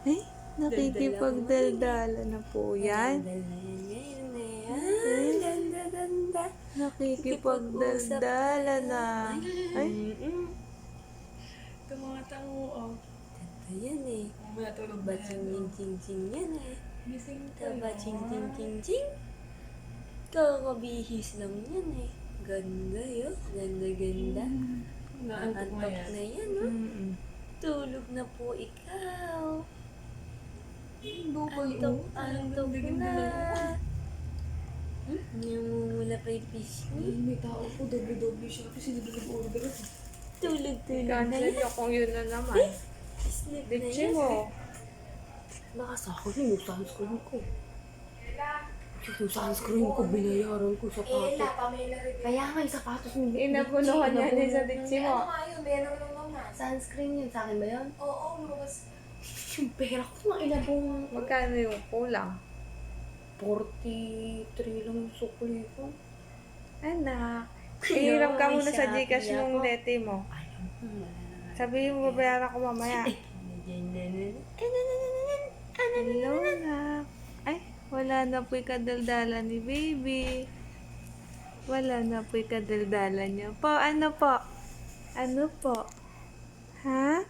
Ay, nakikipagdaldala na po yan. Daldal na yan ngayon na yan. Ganda, ganda. Nakikipagdaldala na. Ay, Tumatango, oh. Ganda yan eh. Mamaya tulog na Ba yan, ching oh. ching ching yan eh. Gising ka Ba na. ching ching ching ching. Kakabihis lang yan eh. Ganda yun. Ganda, ganda. Naantok na Antok yan. na yan oh. mm-mm. Tulog na po ikaw. Bubay, Antok, oh. antok na. Namumula pa yung fish Ay, ni. may tao po. Doble-doble siya. Kasi nag-order ako. Tulog, tulog na Cancel yan. akong yun na naman. Sleep na Ditsi yan. mo. Nakasako yun yung sunscreen ko. Yung sunscreen ko, binayaran ko sapatos. Kaya nga yung sapatos mo. Inapunuhan niya niya sa ditsi mo. Sunscreen yun. Sa akin ba yun? Oo, lumabas. Yung pera ko na ilabong Magkano yung kulang? 43 lang yung sukli ko. Anak, hihiram ka may muna sa Shopee Gcash ako. nung lete mo. Ayaw ko. Sabihin mo, babayaran ko mamaya. Hello, anak. Ay, wala na po'y kadaldala ni baby. Wala na po'y kadaldala niya. Po, ano po? Ano po? Ha?